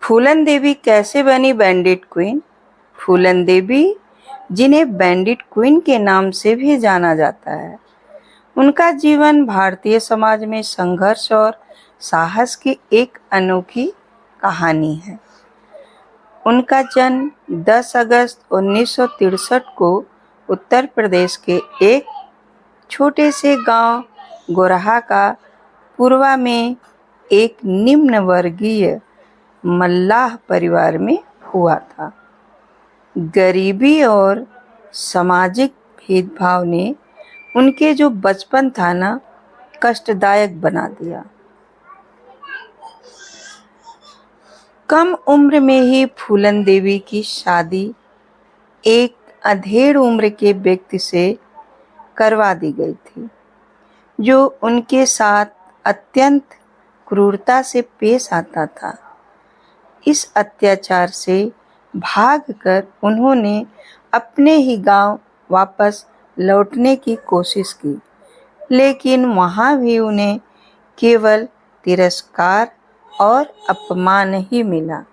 फूलन देवी कैसे बनी bandit queen? फूलन देवी, जिन्हें बैंडिट क्वीन के नाम से भी जाना जाता है, उनका जीवन भारतीय समाज में संघर्ष और साहस की एक अनोखी कहानी है। उनका जन्म 10 अगस्त 1963 को उत्तर प्रदेश के एक छोटे से गांव गोरहा का पूर्वा में एक निम्न वर्गीय मल्लाह परिवार में हुआ था। गरीबी और सामाजिक भेदभाव ने उनके जो बचपन था ना, कष्टदायक बना दिया। कम उम्र में ही फूलन देवी की शादी एक अधेड़ उम्र के व्यक्ति से करवा दी गई थी, जो उनके साथ अत्यंत क्रूरता से पेश आता था। इस अत्याचार से भागकर उन्होंने अपने ही गांव वापस लौटने की कोशिश की, लेकिन वहां भी उन्हें केवल तिरस्कार और अपमान ही मिला।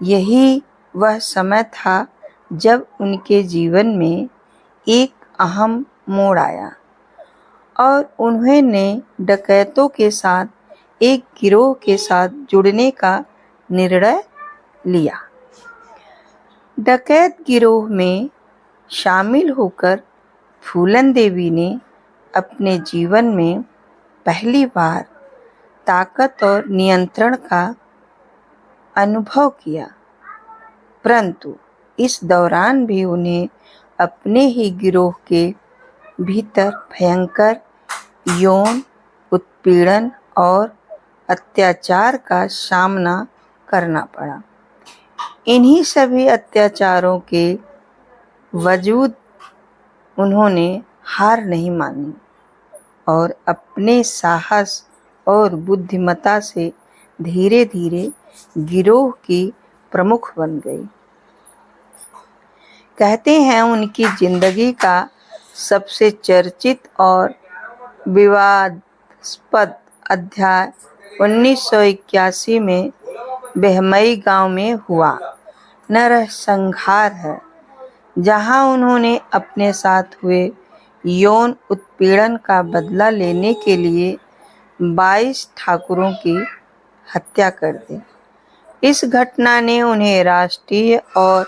यही वह समय था जब उनके जीवन में एक अहम मोड़ आया और उन्होंने डकैतों के साथ एक गिरोह के साथ जुड़ने का निर्णय लिया। डकैत गिरोह में शामिल होकर फूलन देवी ने अपने जीवन में पहली बार ताकत और नियंत्रण का अनुभव किया, परंतु इस दौरान भी उन्हें अपने ही गिरोह के भीतर भयंकर यौन उत्पीड़न और अत्याचार का सामना करना पड़ा। इन्हीं सभी अत्याचारों के वजूद उन्होंने हार नहीं मानी और अपने साहस और बुद्धिमत्ता से धीरे धीरे गिरोह की प्रमुख बन गई। कहते हैं उनकी जिंदगी का सबसे चर्चित और विवादास्पद अध्याय 1981 में बेहमई गांव में हुआ नरसंहार है, जहां उन्होंने अपने साथ हुए यौन उत्पीड़न का बदला लेने के लिए 22 ठाकुरों की हत्या कर दी। इस घटना ने उन्हें राष्ट्रीय और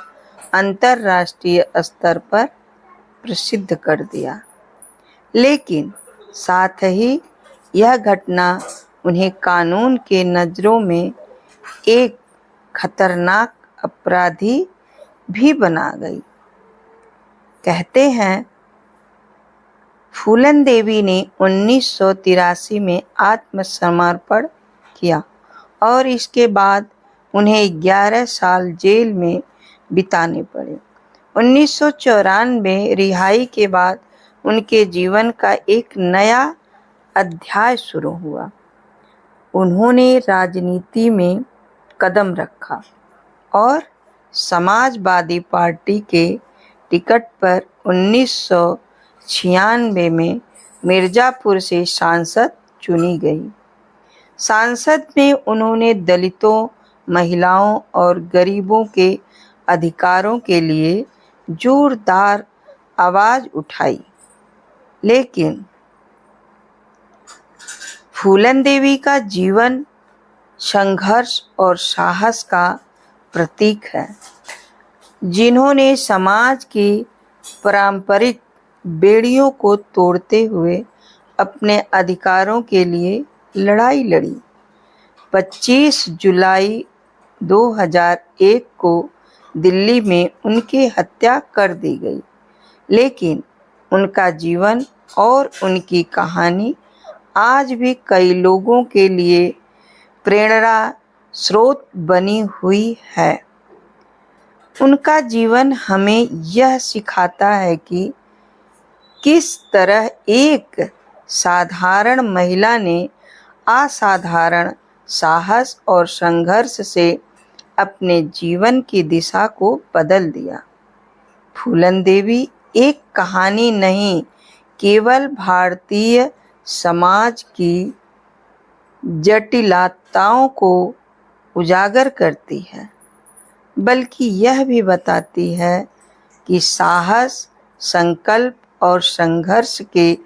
अंतर्राष्ट्रीय स्तर पर प्रसिद्ध कर दिया, लेकिन साथ ही यह घटना उन्हें कानून के नज़रों में एक खतरनाक अपराधी भी बना गई। कहते हैं फूलन देवी ने 1983 में आत्मसमर्पण किया और इसके बाद उन्हें 11 साल जेल में बिताने पड़े। 1994 रिहाई के बाद उनके जीवन का एक नया अध्याय शुरू हुआ। उन्होंने राजनीति में कदम रखा और समाजवादी पार्टी के टिकट पर 1996 में मिर्जापुर से सांसद चुनी गई। सांसद में उन्होंने दलितों, महिलाओं और गरीबों के अधिकारों के लिए जोरदार आवाज उठाई। लेकिन फूलन देवी का जीवन संघर्ष और साहस का प्रतीक है, जिन्होंने समाज की पारंपरिक बेड़ियों को तोड़ते हुए अपने अधिकारों के लिए लड़ाई लड़ी। 25 जुलाई 2001 को दिल्ली में उनकी हत्या कर दी गई, लेकिन उनका जीवन और उनकी कहानी आज भी कई लोगों के लिए प्रेरणा स्रोत बनी हुई है। उनका जीवन हमें यह सिखाता है कि किस तरह एक साधारण महिला ने असाधारण साहस और संघर्ष से अपने जीवन की दिशा को बदल दिया। फूलन देवी एक कहानी नहीं, केवल भारतीय समाज की जटिलताओं को उजागर करती है, बल्कि यह भी बताती है कि साहस, संकल्प और संघर्ष के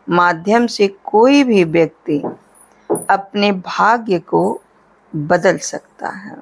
माध्यम से कोई भी व्यक्ति अपने भाग्य को बदल सकता है।